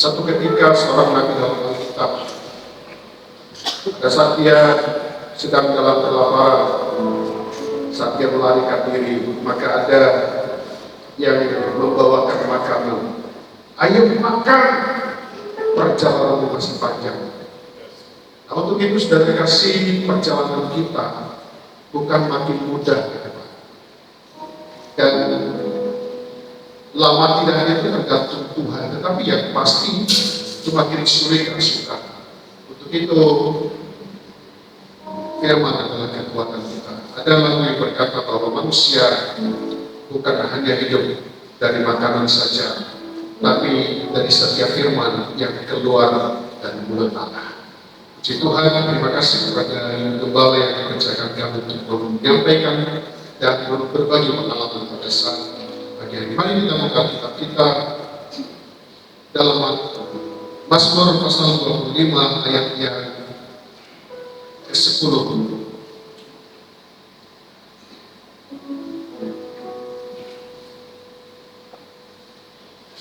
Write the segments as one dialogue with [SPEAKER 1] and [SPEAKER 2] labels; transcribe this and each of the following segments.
[SPEAKER 1] Satu ketika seorang nabi dalam Alkitab, pada saat dia sedang dalam kelaparan, saat dia melarikan diri, maka ada yang membawakan makanan. Ayo makan, perjalanan masih panjang. Nah, untuk itu sudah dikasih perjalanan kita bukan makin mudah, dan lama tidaknya itu tergantung Tuhan, tetapi yang pasti semakin sulit dan sukar. Untuk itu firman adalah kekuatan kita. Ada lagu yang berkata bahwa manusia bukan hanya hidup dari makanan saja, tapi dari setiap firman yang keluar dari mulut Allah. Puji Tuhan, terima kasih kepada gembala yang dikerjakan kami untuk menyampaikan dan berbagi pengalaman pada saat pagi hari. Mari kita buka kitab kita dalam Mazmur pasal 25 ayat yang ke-10.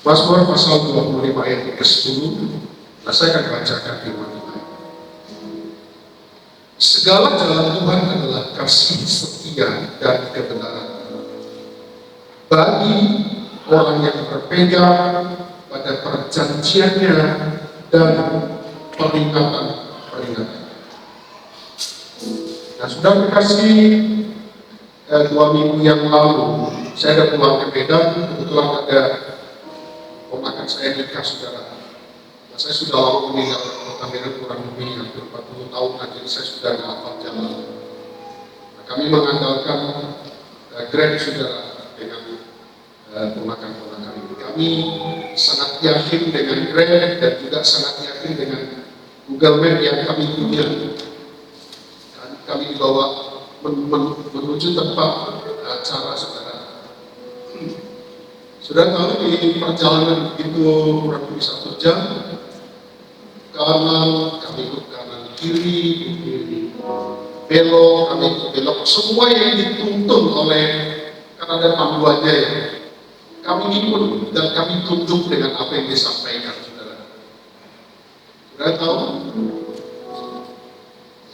[SPEAKER 1] Mazmur pasal 25 ayat yang ke-10. Nah, saya akan bacakan firman Tuhan. Segala jalan Tuhan adalah kasih, setia, dan kebenaran bagi orang yang berpegang pada perjanjiannya dan peringatan-peringatan. Nah, sudah berkasih 2 minggu yang lalu saya ada pulang ke Medan. Kebetulan ada ponakan saya nikah, saudara. Nah, saya sudah lama meninggalkan kota Medan, kurang lebih hampir 40 tahun, jadi saya sudah tidak hafal jalan. Nah, kami mengandalkan Grab, saudara, dengan ponakan-ponakan ini. Kami sangat yakin dengan Grab dan juga sangat yakin dengan Google Map yang kami punya. Dan kami dibawa menuju tempat acara, saudara. Sudah tahu di perjalanan itu kurang lebih 1 jam, kanan, kami ikut kanan, kiri, belok, kami ikut belok, semua yang dituntun oleh, karena ada panduannya ya, kami ikut dan kami tunduk dengan apa yang disampaikan, saudara. Sudah tahu,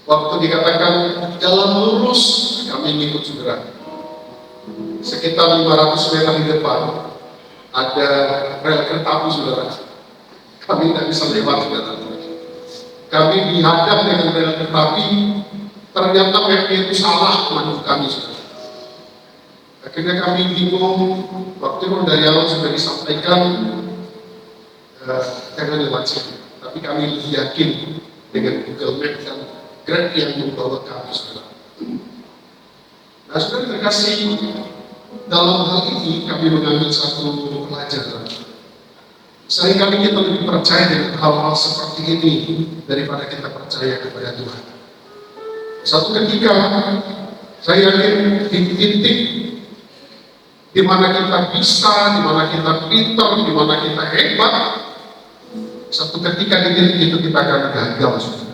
[SPEAKER 1] waktu dikatakan jalan lurus, kami ikut, saudara. Sekitar 500 meter di depan ada rel kereta api, saudara. Kami tidak bisa lewat, saudara. Kami dihadap dengan rel kereta api, ternyata map itu salah menurut kami, saudara. Akhirnya kami bingung. Waktu itu dari awal sudah disampaikan jangan lewat sini, tapi kami yakin dengan Google Map dan Grab yang membawa kami, saudara. Nah, saudara terkasih, dalam hal ini kami mengambil satu pelajaran. Seringkali kita lebih percaya dengan hal-hal seperti ini daripada kita percaya kepada Tuhan. Satu ketika saya yakin titik-titik di mana kita bisa, di mana kita pintar, di mana kita hebat, satu ketika di titik itu kita akan gagal.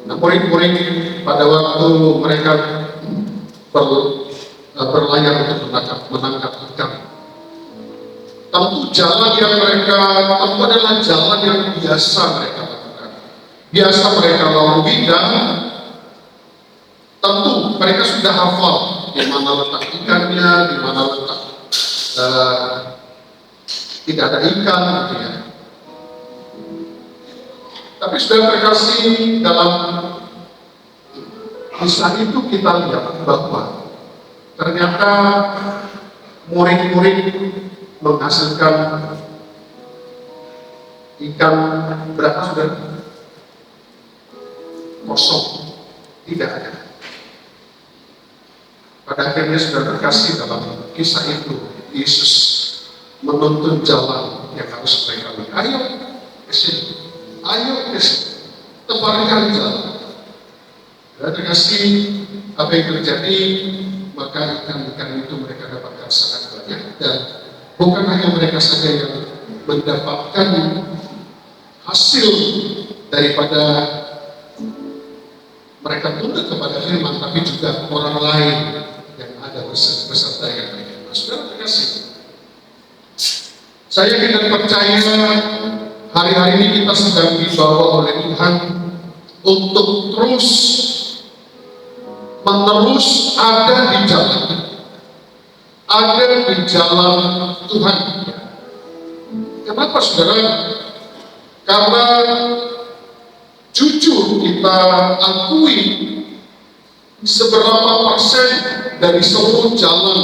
[SPEAKER 1] Nah, poin-poin pada waktu mereka berlayar untuk menangkap ikan, tentu jalan yang mereka tempuh adalah jalan yang biasa mereka lakukan, biasa mereka lalui, dan tentu mereka sudah hafal di mana letak ikannya, di mana letak tidak ada ikan, gitu ya. Tapi sudah terkasih, dalam kisah itu kita lihat bahwa ternyata murid-murid menghasilkan ikan berapa, sudah kosong, tidak ada. Pada akhirnya sudah terkasih dalam kisah itu, Yesus menuntun jalan yang harus mereka lalui. Ayo ke sini, ayo ke sini, tebarkan jalan. Dan terkasih, apa yang terjadi, maka ikan-ikan itu mereka dapatkan sangat banyak, dan bukan hanya mereka saja yang mendapatkan hasil daripada mereka tunduk kepada firman, tapi juga orang lain yang ada beserta dengan mereka. Nah, saudara terkasih, Saya tidak percaya hari-hari ini kita sedang dibawa oleh Tuhan untuk menerus ada di jalan Tuhan. Kenapa saudara? Karena jujur kita akui seberapa persen dari seluruh jalan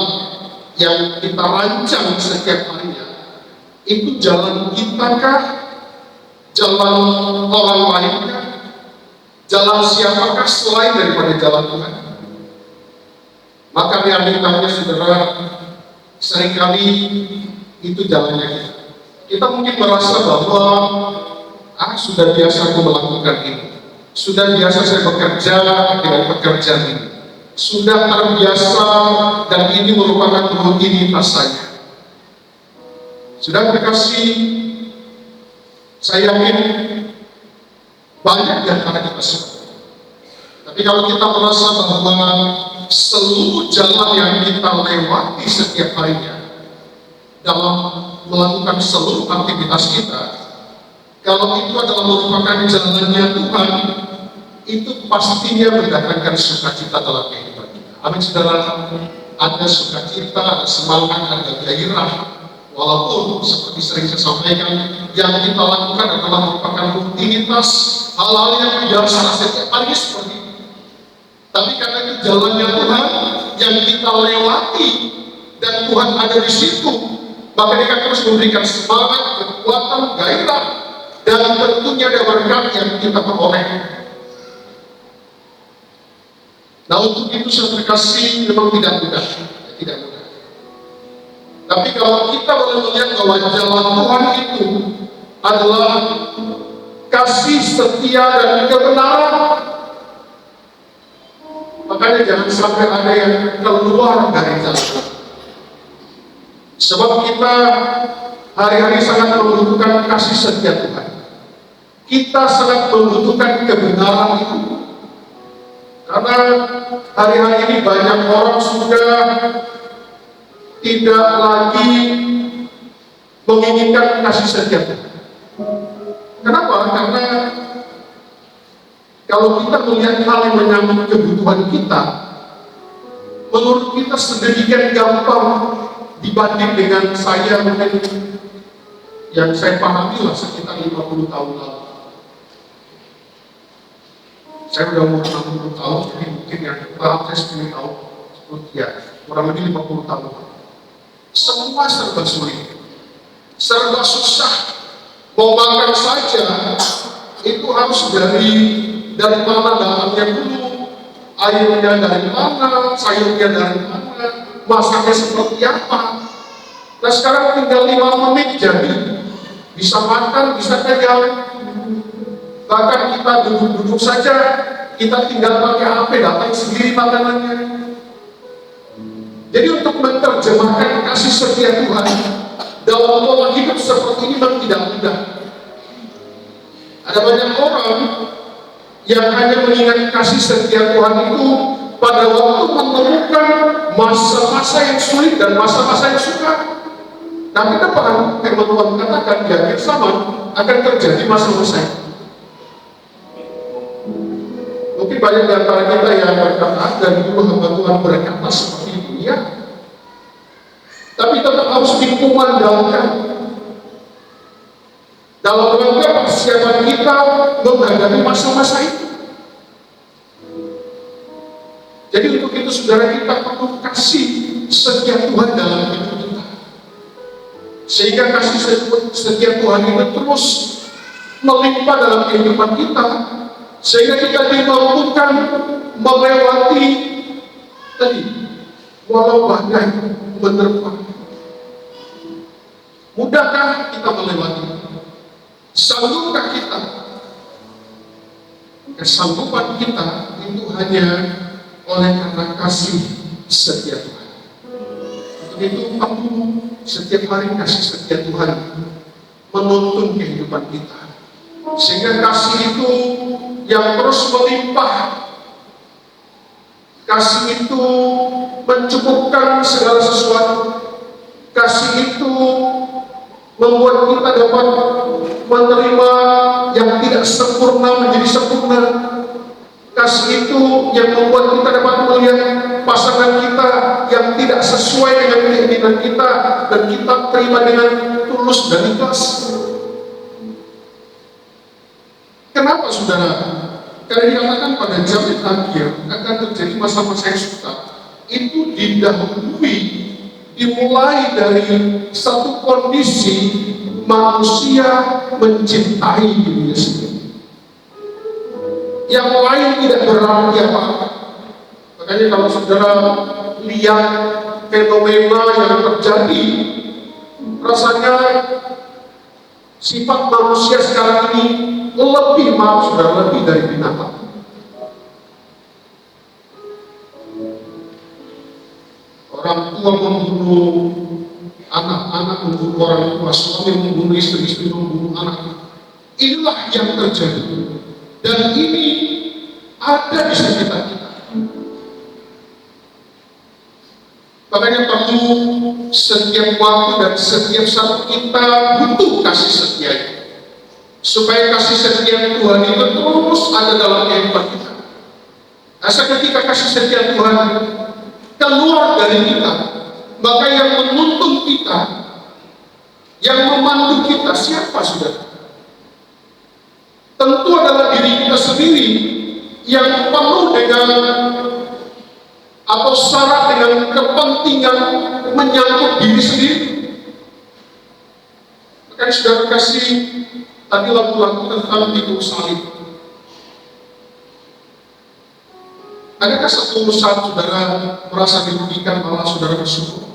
[SPEAKER 1] yang kita rancang setiap harinya itu jalan kita kah? Jalan orang lain kah? Jalan siapakah selain daripada jalan Tuhan? Maka realitanya saudara, seringkali itu jalannya kita. Kita mungkin merasa bahwa sudah biasa aku melakukan ini, sudah biasa saya bekerja dengan pekerjaan ini, sudah terbiasa dan ini merupakan rutinitas saya. Sudah terkasih, saya yakin banyak di antara kita semua. Tapi kalau kita merasa bahwa seluruh jalan yang kita lewati setiap harinya dalam melakukan seluruh aktivitas kita, kalau itu adalah merupakan jalannya Tuhan, itu pastinya mendatangkan sukacita dalam kehidupan kita. Amin saudara. Ada sukacita, ada semangat, ada gairah. Walaupun seperti sering saya sampaikan, yang kita lakukan adalah merupakan rutinitas, hal-hal yang biasa setiap hari seperti itu. Tapi karena itu jalannya Tuhan yang kita lewati dan Tuhan ada di situ, maka Dia terus memberikan semangat, kekuatan, gairah, dan tentunya ada berkat yang kita peroleh. Nah, untuk itu saya terkasih memang tidak mudah. Tapi kalau kita boleh melihat bahwa jalan Tuhan itu adalah kasih, setia, dan kebenaran, makanya jangan sampai ada yang keluar dari jalan. Sebab kita hari-hari sangat membutuhkan kasih setia Tuhan. Kita sangat membutuhkan kebenaran itu. Karena hari-hari ini banyak orang sudah tidak lagi menginginkan kasih setia Tuhan. Kenapa? Karena kalau kita melihat hal yang menyangkut kebutuhan kita, menurut kita sedemikian gampang dibanding dengan saya mungkin yang saya pahami lah sekitar 50 tahun lalu. Saya udah umur 60 tahun, jadi mungkin yang saya 10 tahun, ya kurang lebih 50 tahun. Semua serba sulit, serba susah. Mau makan saja itu harus dari mana datangnya dulu, airnya dari mana, sayurnya dari mana, masaknya seperti apa. Nah sekarang tinggal 5 menit jadi bisa makan, bisa kenyang. Bahkan kita duduk-duduk saja, kita tinggal pakai HP, datang sendiri makanannya. Jadi untuk menerjemahkan kasih setia Tuhan dalam pola hidup seperti ini memang tidak mudah. Ada banyak orang yang hanya mengingat kasih setia Tuhan itu pada waktu menemukan masa-masa yang sulit dan masa-masa yang sukar. Nah ke depan, firman Tuhan katakan di akhir zaman akan terjadi masa-masa itu. Mungkin banyak di antara kita yang berkata, dari dulu hamba Tuhan berkata seperti itu, ya. Tapi tetap harus dikumandangkan dalam rangka persiapan kita menghadapi masa-masa itu. Jadi untuk itu saudara, kita perlu kasih setia Tuhan dalam hidup kita, sehingga kasih setia Tuhan itu terus melimpah dalam kehidupan kita, sehingga kita dimampukan melewati tadi walau badai menerpa. Mudahkah kita melewati? Sanggupkah kita? Kesanggupan kita itu hanya oleh karena kasih setia Tuhan. Untuk itu perlu setiap hari kasih setia Tuhan menuntun kehidupan kita, sehingga kasih itu yang terus melimpah. Kasih itu mencukupkan segala sesuatu. Kasih itu membuat kita dapat menerima yang tidak sempurna menjadi sempurna. Kasih itu yang membuat kita dapat melihat pasangan kita yang tidak sesuai dengan keinginan kita, dan kita terima dengan tulus dan ikhlas. Kenapa saudara? Karena dikatakan pada zaman akhir akan terjadi masa-masa yang sukar. Itu didahului, dimulai dari satu kondisi manusia mencintai dirinya sendiri. Yang lain tidak berarti apa-apa. Makanya kalau saudara lihat fenomena yang terjadi, rasanya sifat manusia sekarang ini lebih, maaf saudara, lebih dari binatang. Orang tua membunuh anak-anak, membunuh orang tua, suami membunuh istri, membunuh anak. Inilah yang terjadi. Dan ini ada di sekitar kita. Makanya perlu setiap waktu dan setiap saat kita butuh kasih setia, supaya kasih setia Tuhan itu terus ada dalam kehidupan kita. Asal ketika kasih setia Tuhan keluar dari kita, maka yang menuntun kita, yang memandu kita, siapa saudara? Tentu adalah diri kita sendiri yang penuh dengan atau syarat dengan kepentingan menyangkut diri sendiri. Makanya saudara kasih tadi lagu-lagu tentang pikul salib. Adakah satu saat saudara merasa dirugikan malah saudara bersyukur?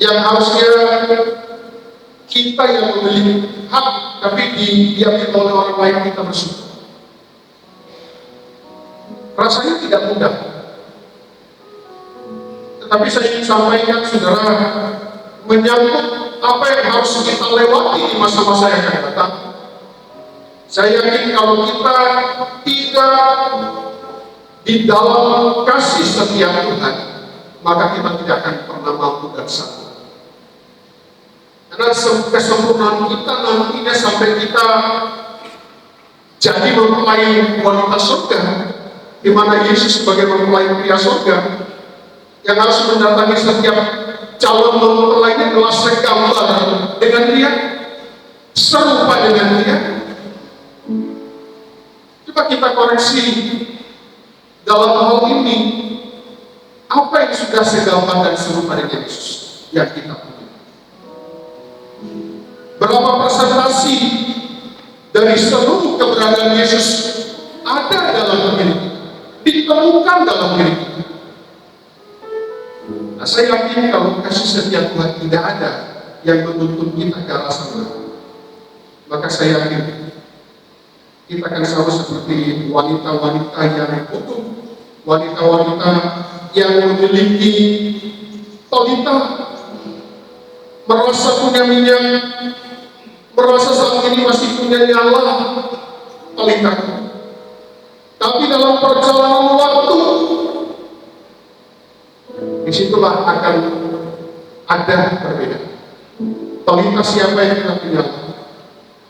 [SPEAKER 1] Yang harusnya kita yang memiliki hak, tapi diambil oleh orang lain, kita bersyukur. Rasanya tidak mudah. Tetapi saya ingin sampaikan saudara, menyangkut apa yang harus kita lewati di masa-masa yang akan datang. Saya yakin kalau kita tidak di dalam kasih setia Tuhan, maka kita tidak akan pernah mampu dan sanggup. Karena kesempurnaan kita nantinya sampai kita jadi mempelai wanita surga, di mana Yesus sebagai mempelai pria surga yang harus mendatangi setiap calon mempelainya adalah segambar dengan dia, serupa dengan dia. Coba kita koreksi dalam hal ini, apa yang sudah segambar dan serupa dengan Yesus yang kita punya? Berapa persentase dari seluruh keberadaan Yesus ada dalam diri kita, ditemukan dalam diri kita? Nah, saya yakin kalau kasih setia Tuhan tidak ada yang menuntun kita ke arah sana, maka saya yakin kita akan selalu seperti wanita-wanita yang utuh, wanita-wanita yang memiliki talita, merasa punya minyak, merasa saat ini masih punya nyala talita. Tapi dalam perjalanan waktu, disitulah akan ada perbedaan. Talita siapa yang kita punya?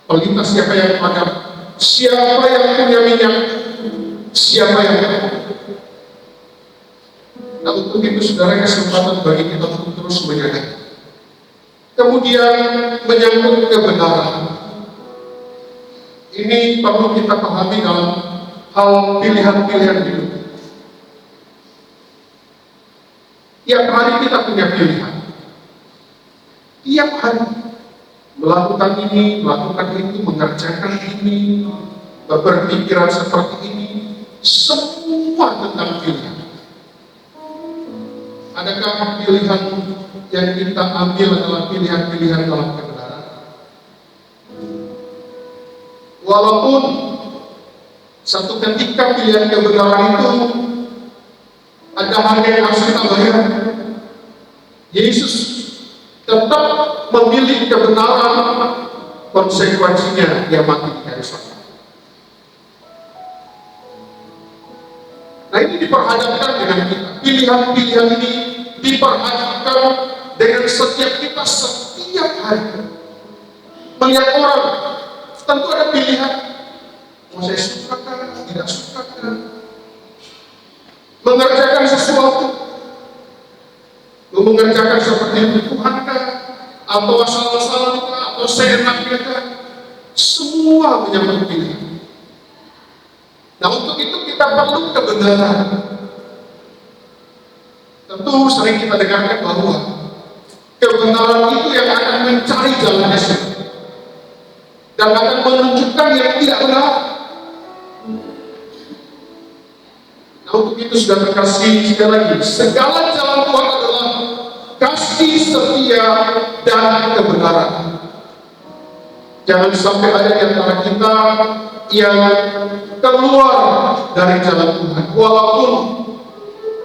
[SPEAKER 1] Talita siapa yang padam? Siapa yang punya minyak? Siapa yang tidak? Nah, untuk itu saudara, kesempatan bagi kita untuk terus menyadari. Kemudian menyangkut kebenaran, ini perlu kita pahami dalam hal pilihan-pilihan hidup. Tiap hari kita punya pilihan. Tiap hari melakukan ini, melakukan itu, mengerjakan ini, berpikiran seperti ini, semua tentang pilihan. Adakah pilihan yang kita ambil adalah pilihan-pilihan dalam kebenaran? Walaupun satu ketika pilihan kebenaran itu ada harga yang harus kita bayar, Yesus tetap memilih kebenaran, konsekuensinya dia mati di kayu salib. Nah, ini diperhadapkan dengan kita. Pilihan-pilihan ini diperhadapkan dengan setiap kita setiap hari. Melihat orang, tentu ada pilihan. Mau saya suka kan, tidak suka kan. Mengerjakan sesuatu, mengerjakan seperti itu Tuhan kan, atau asal-asalan kan, atau seenaknya kan. Semua menyambut pilihan. Nah, untuk itu kita perlu kebenaran. Tentu sering kita dengarkan bahwa kebenaran itu yang akan mencari jalannya sendiri dan akan menunjukkan yang tidak benar. Nah, untuk itu sudah terkasih, sekali lagi, segala jalan Tuhan adalah kasih, setia, dan kebenaran. Jangan sampai ada di antara kita yang keluar dari jalan Tuhan. Walaupun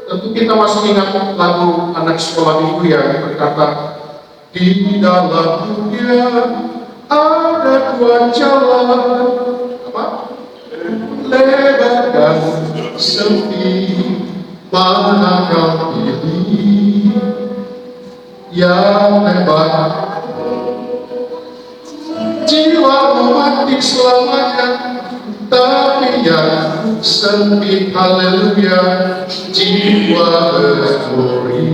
[SPEAKER 1] tentu kita masih ingat lagu anak sekolah minggu yang berkata, di dalam dunia ada dua jalan, apa? Lebar dan sempit, mana kau pilih? Yang lebar, jiwamu mati selamanya, tapi yang sempit, haleluya, jiwa berglori.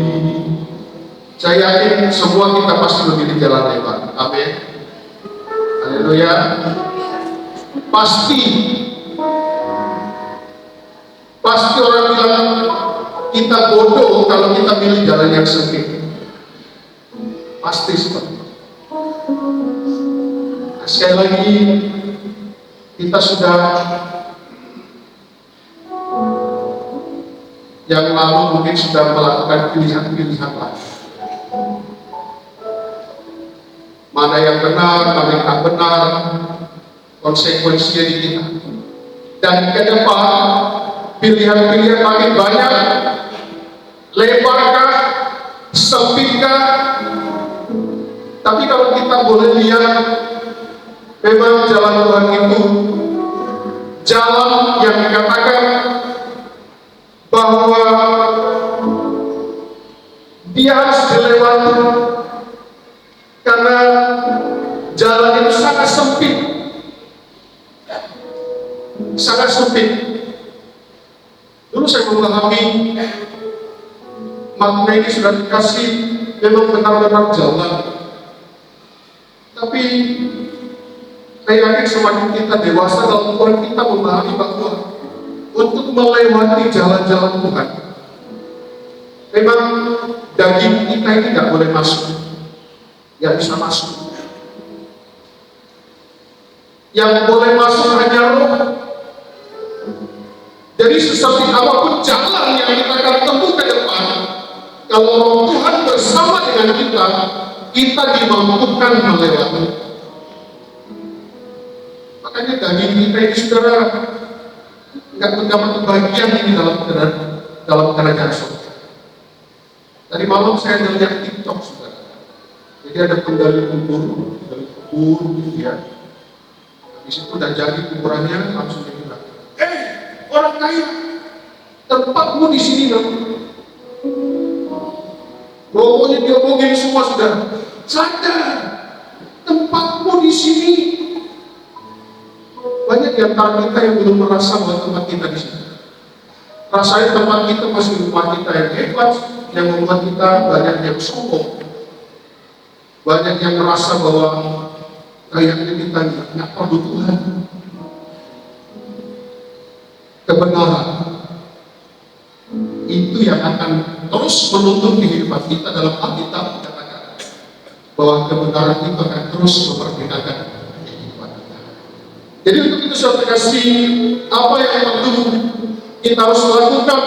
[SPEAKER 1] Saya yakin semua kita pasti memilih jalan lebar. Amin. Haleluya. Pasti orang bilang kita bodoh kalau kita pilih jalan yang sempit. Pasti seperti itu. Nah, sekali lagi kita sudah yang lalu mungkin sudah melakukan pilihan-pilihan lain. Mana yang benar, mana yang tak benar, konsekuensinya di kita. Dan ke depan pilihan-pilihan makin banyak, lebarkah, sempitkah. Tapi kalau kita boleh lihat, memang jalan Tuhan itu jalan yang dikatakan bahwa dia harus dilewati karena jalan itu sangat sempit, sangat sempit. Dulu saya memahami makna ini sudah dikasih memang benar-benar jalan. Tapi saya yakin semakin kita dewasa dalam Tuhan, kita memahami bahwa untuk melewati jalan-jalan Tuhan, memang daging kita ini nggak boleh masuk, nggak bisa masuk. Yang boleh masuk hanya roh. Jadi seperti apapun jalan yang kita akan tempuh ke depan, kalau roh Tuhan bersama dengan kita dimampukan melewati. Makanya daging kita ini, saudara, nggak mendapat bagian ini dalam kerajaan surga. Tadi malam saya melihat TikTok, saudara. Jadi ada penggali kubur gitu ya. Habis itu udah jadi kuburannya, langsung dia bilang, orang kaya, tempatmu di sini dong. Pokoknya dia ngomongin semua, saudara. Sadar, tempatmu di sini. Banyak di antara kita yang belum merasa bahwa tempat kita di sini. Rasanya tempat kita masih rumah kita yang hebat, yang membuat kita banyak yang sombong, banyak yang merasa bahwa kayaknya kita nggak perlu Tuhan. Kebenaran itu yang akan terus menuntun kehidupan kita. Dalam Alkitab dikatakan bahwa kebenaran itu akan terus memerdekakan kehidupan kita. Jadi untuk itu saya kasih apa yang perlu kita harus lakukan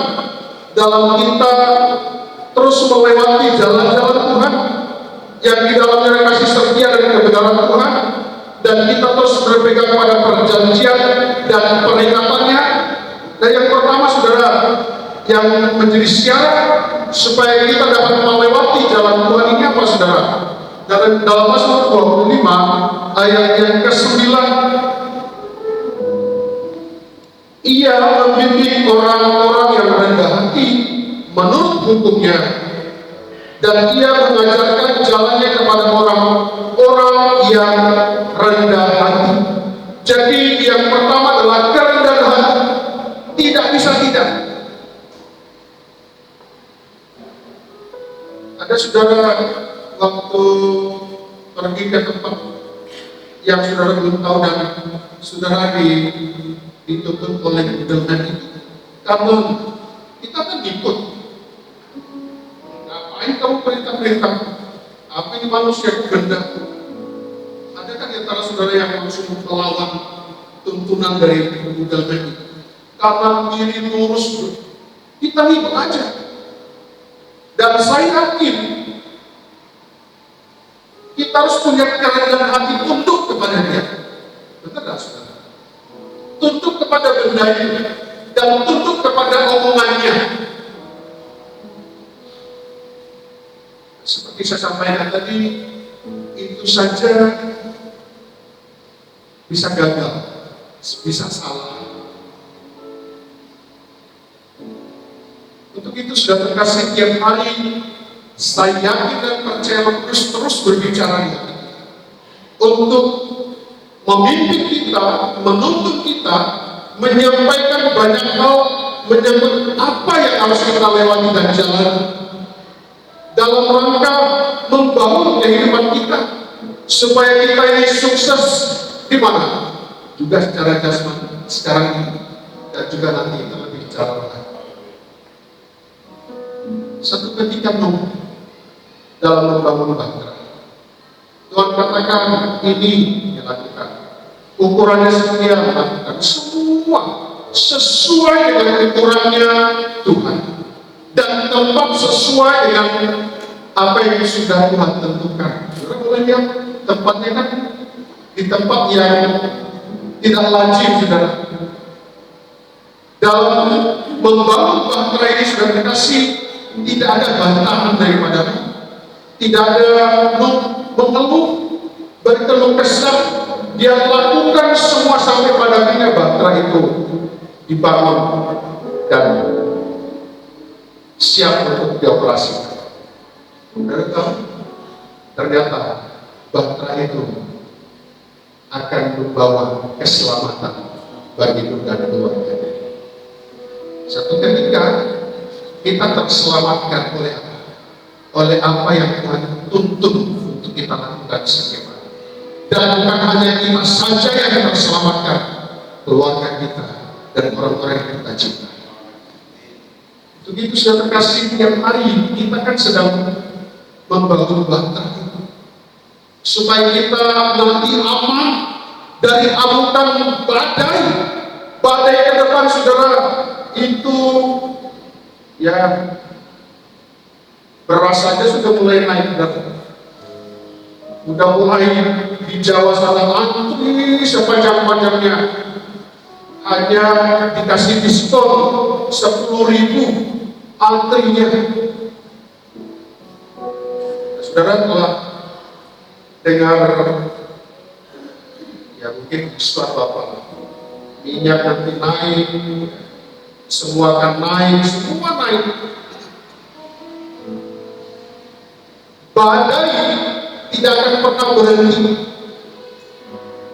[SPEAKER 1] dalam kita terus melewati jalan-jalan Tuhan yang di dalamnya kasih setia dan kebenaran Tuhan, dan kita terus berpegang pada perjanjian dan perikatannya. Dan yang pertama, saudara, yang menjadi syarat supaya kita dapat melewati jalan Tuhan ini apa, saudara? Dalam Mazmur 25 ayat yang ke-9, Ia membimbing orang-orang yang rendah hati menurut hukumnya, dan Ia mengajarkan jalannya kepada orang-orang yang rendah hati. Jadi yang pertama adalah kerendahan hati. Tidak bisa tidak. Ada saudara waktu pergi ke tempat yang saudara belum tahu dan saudara dituntut oleh undangan itu, karena kita kan ikut. Ngapain kamu perintah-perintah? Apa ini manusia ganda? Ada kan di antara saudara yang langsung melawan tuntunan dari undangan itu? Karena diri lurus, kita ikut aja. Dan saya yakin kita harus punya kerendahan hati tunduk kepada Dia. Benar tak saudara? Tunduk kepada benda itu dan tunduk kepada omongannya. Seperti saya sampaikan tadi, itu saja bisa gagal, bisa salah. Untuk itu sudah terkasih, tiap hari saya yakin dan percaya terus berbicara untuk memimpin kita, menuntun kita, menyampaikan banyak hal, menyebut apa yang harus kita lewati dan jalan dalam rangka membangun kehidupan kita supaya kita ini sukses di mana? Juga secara jasmani sekarang ini dan juga nanti kita lebih secara rohani. Satu ketika dalam membangun bangsa, Tuhan katakan ini dilakukan, ukurannya sekian, lakukan semua sesuai dengan ukurannya Tuhan dan tempat sesuai dengan apa yang sudah Tuhan tentukan. Saudara boleh lihat tempatnya kan di tempat yang tidak lazim, saudara. Dalam membangun bahtera ini sudah dikasih, tidak ada bantahan daripada, tidak ada mengeluh, berkeluh kesah. Dia lakukan semua sampai pada akhirnya bahtera itu dibangun dan siap untuk dioperasikan. Ternyata bahtera itu akan membawa keselamatan bagi hidup dan keluarga. Satu ketika kita terselamatkan oleh apa? Oleh apa yang Tuhan tuntun untuk kita lakukan setiap hari. Dan bukan hanya kita saja yang terselamatkan, keluarga kita dan orang-orang yang kita cinta. Untuk itu sudah terkasih, tiap hari kita kan sedang membangun bahtera itu supaya kita nanti aman dari amukan badai ke depan, saudara. Itu ya beras saja sudah mulai naik, udah mulai di Jawa sana antri sepanjang-panjangnya, hanya dikasih diskon 10.000 antrinya. Saudara telah dengar ya mungkin suatu apa, minyak nanti naik, semua akan naik, semua naik. Badai tidak akan pernah berhenti.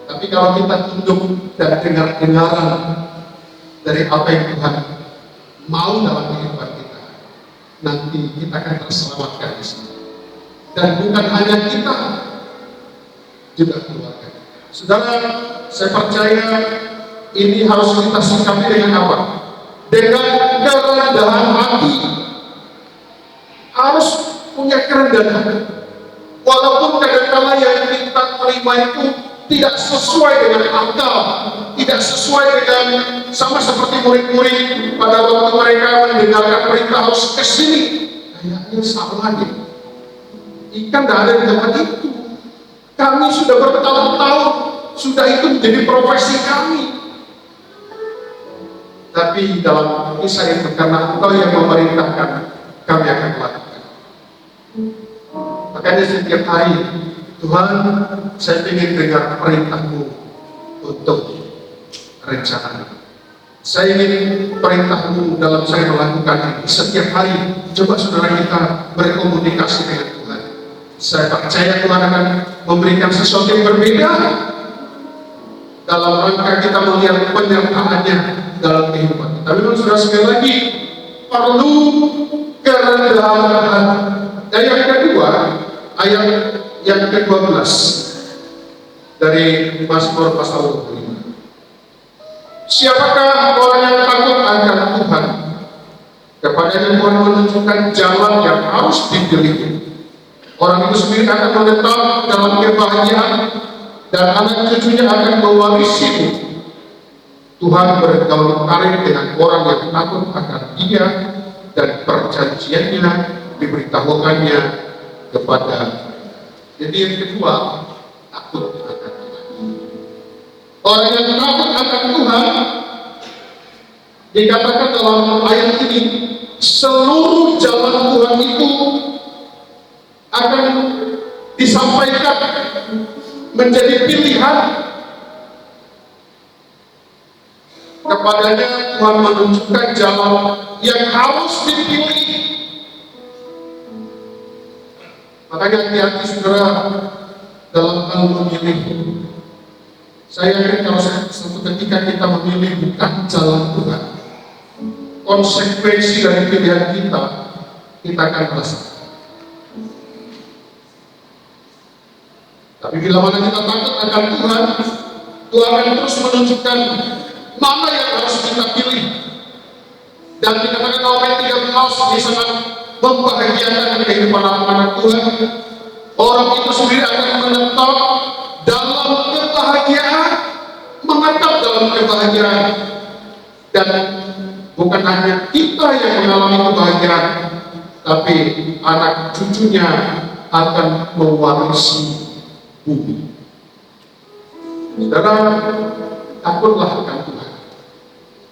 [SPEAKER 1] Tapi kalau kita tunduk dan dengar-dengaran dari apa yang Tuhan mau dalam kehidupan kita, nanti kita akan terselamatkan di sini. Dan bukan hanya kita, juga keluarga. Saudara, saya percaya ini harus kita sikapi dengan apa? Dengan kerendahan hati. Harus punya kerendahan hati. Walaupun kadang-kala yang kita terima itu tidak sesuai dengan akal, tidak sesuai dengan, sama seperti murid-murid pada waktu mereka mendengarkan perintah harus ke sini, kayaknya salah deh. Ikan tidak ada di tempat itu. Kami sudah bertahun-tahun, sudah itu menjadi profesi kami. Tapi dalam kisah itu, karena Engkau yang memerintahkan, kami akan melakukan. Makanya setiap hari, Tuhan, saya ingin dengar perintah-Mu untuk rencana. Saya ingin perintahmu dalam saya melakukan ini. Setiap hari, coba saudara kita berkomunikasi dengan Tuhan. Saya percaya Tuhan akan memberikan sesuatu yang berbeda dalam rangka kita melihat penyertaannya dalam kehidupan kita. Tapi saudara, sekali lagi, perlu kerendahan hati. Dan yang kedua, ayat yang ke-12 dari Mazmur pasal 25. Siapakah orang yang takut akan Tuhan? Kepadanya Tuhan menunjukkan jalan yang harus dipilih. Orang itu sendiri akan menetap dalam kebahagiaan dan anak cucunya akan mewarisimu. Tuhan bergaul karib dengan orang yang takut akan Dia dan perjanjiannya diberitahukannya kepada. Jadi yang kedua, takut akan Tuhan. Orang yang takut akan Tuhan dikatakan dalam ayat ini, seluruh jalan Tuhan itu akan disampaikan menjadi pilihan. Kepadanya Tuhan menunjukkan jalan yang harus dipilih. Makanya hati-hati saudara dalam hal memilih. Saya yakin kalau suatu ketika kita memilih bukan jalan Tuhan, konsekuensi dari pilihan kita akan rasakan. Tapi bila mana kita takut akan Tuhan, Tuhan akan terus menunjukkan mana yang harus kita pilih. Dan dikatakan kalau ayat 13 ini sangat membahagiakan kehidupan anak-anak Tuhan. Orang itu sendiri akan menetap dalam kebahagiaan, menetap dalam kebahagiaan. Dan bukan hanya kita yang mengalami kebahagiaan, tapi anak cucunya akan mewarisi bumi. Saudara, takutlah akan Tuhan.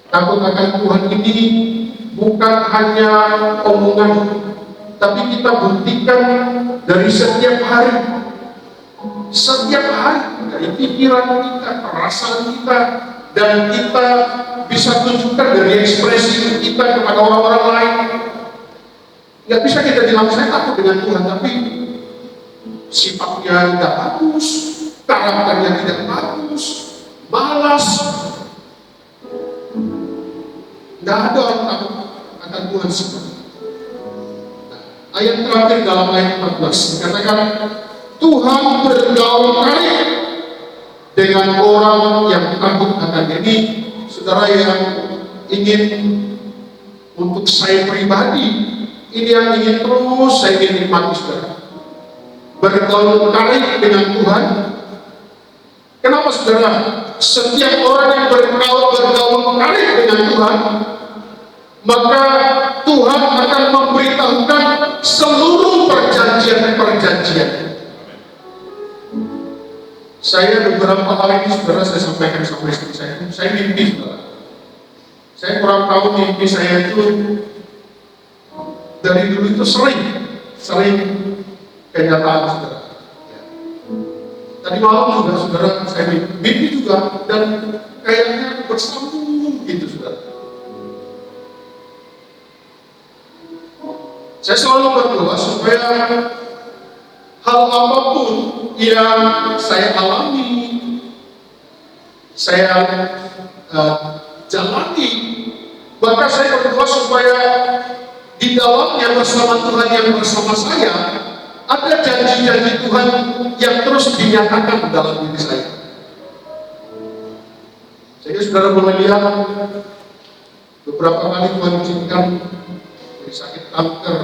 [SPEAKER 1] Takut akan Tuhan ini bukan hanya omongan, tapi kita buktikan dari setiap hari. Setiap hari, dari pikiran kita, perasaan kita, dan kita bisa tunjukkan dari ekspresi kita kepada orang-orang lain. Gak bisa kita bilang saya takut dengan Tuhan, tapi sifatnya tidak bagus, karakternya tidak bagus, malas. Tidak ada orang takut akan Tuhan seperti itu. Ayat terakhir dalam ayat 14 dikatakan, Tuhan bergaul karib dengan orang yang takut akan Dia. Saudara yang ingin, untuk saya pribadi, ini yang ingin terus saya ingin nikmati, saudara. Bergaul karib dengan Tuhan. Kenapa saudara? Setiap orang yang bergaul karib dengan Tuhan, maka Tuhan akan memberitahukan seluruh perjanjian-perjanjian. Saya beberapa kali ini saudara saya sampaikan sama istri saya mimpi saudara. Saya kurang tahu mimpi saya itu dari dulu itu sering kenyataan saudara. Tadi malam juga saudara saya mimpi juga dan kayaknya bersambung gitu saudara. Saya selalu berdoa supaya hal apapun yang saya alami, saya jalani, maka saya berdoa supaya di dalamnya bersama Tuhan yang bersama saya, ada janji-janji Tuhan yang terus dinyatakan dalam diri saya. Jadi saudara boleh lihat beberapa kali Tuhan izinkan dari sakit kanker,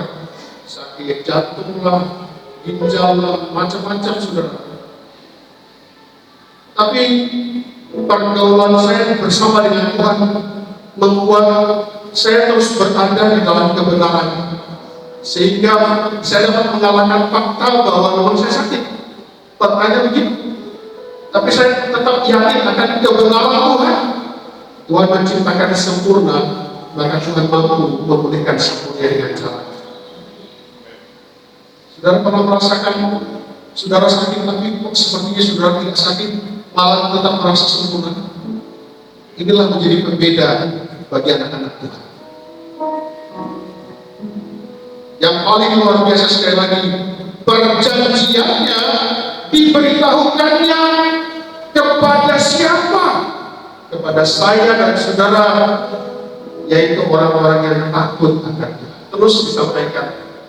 [SPEAKER 1] sakit jantung lah, ginjal lah, macam-macam saudara. Tapi pergaulan saya bersama dengan Tuhan membuat saya terus berada di dalam kebenaran, sehingga saya dapat mengalahkan fakta bahwa memang saya sakit. Faktanya begitu, tapi saya tetap yakin akan kebenaran Tuhan. Tuhan menciptakan sempurna, maka Tuhan mampu memulihkan sempurna dengan cara. Saudara pernah merasakan saudara sakit, tapi kok sepertinya saudara tidak sakit, malah tetap merasa sempurna? Inilah menjadi pembeda bagi anak-anak Tuhan. Yang paling luar biasa sekali lagi, perjanjiannya diberitahukannya kepada siapa? Kepada saya dan saudara, yaitu orang-orang yang takut akan Tuhan. Terus disampaikan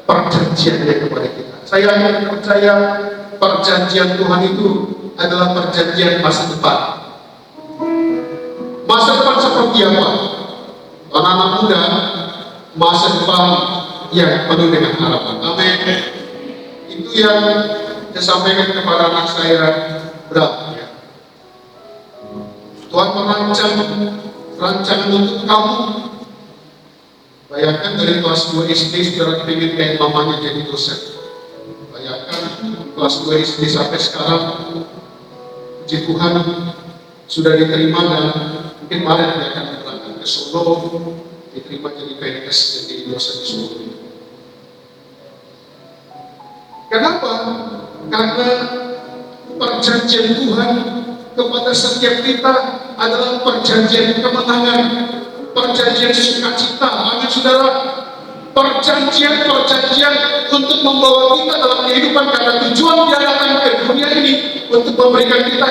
[SPEAKER 1] perjanjiannya kepada kita. Saya percaya perjanjian Tuhan itu adalah perjanjian masa depan. Masa depan seperti apa? Anak-anak muda, masa depan yang penuh dengan harapan. Amin. Itu yang saya sampaikan kepada anak saya, berat. Tuhan merancang rancangan untuk kamu. Bayangkan dari kelas 2 SD saudara pengen kayak mamanya jadi dosen. Bayangkan kelas 2 SD sampai sekarang, puji Tuhan sudah diterima dan mungkin malah dia akan berangkat ke Solo, diterima jadi PNS, jadi dosen di Solo. Kenapa? Karena perjanjian Tuhan kepada setiap kita adalah perjanjian kemenangan, perjanjian sukacita. Amin saudara. Perjanjian untuk membawa kita dalam kehidupan, karena tujuan dia datang ke dunia ini untuk memberikan kita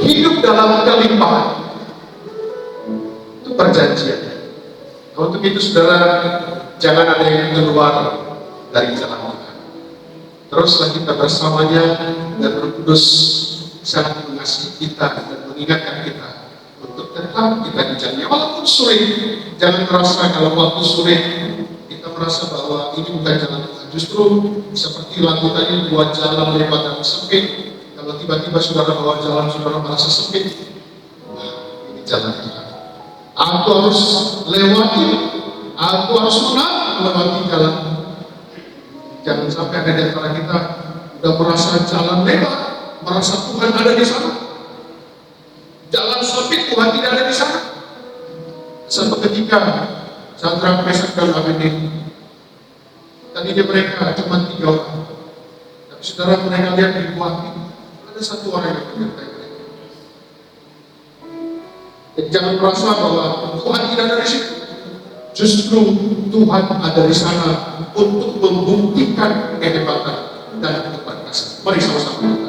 [SPEAKER 1] hidup dalam kelimpahan. Itu perjanjian. Nah, untuk itu saudara, jangan ada yang keluar dari jalan Tuhan. Teruslah kita bersamanya, dan Roh Kudus sangat mengasihi kita dan mengingatkan kita untuk tetap kita di jalannya. Walaupun sulit, jangan merasa kalau waktu sulit kita merasa bahwa ini bukan jalan Tuhan. Justru seperti lagu tadi, buat jalan lebar dan sempit. Kalau tiba-tiba saudara bawa jalan, saudara merasa sempit, nah, ini jalan Tuhan. Aku harus lewati, aku harus melewati jalan. Jangan sampai ada di antara kita udah merasa jalan lebar, merasa Tuhan ada di sana. Jalan sempit, Tuhan tidak ada di sana. Satu ketika Sadrak, Mesak dan Abednego, tadinya mereka cuma 3 orang, tapi saudara mereka lihat di buah itu ada 1 orang yang menyertai mereka. Jadi jangan merasa bahwa Tuhan tidak ada di situ. Justru Tuhan ada di sana untuk membuktikan kehebatan dan kepantasan. Mari sama-sama.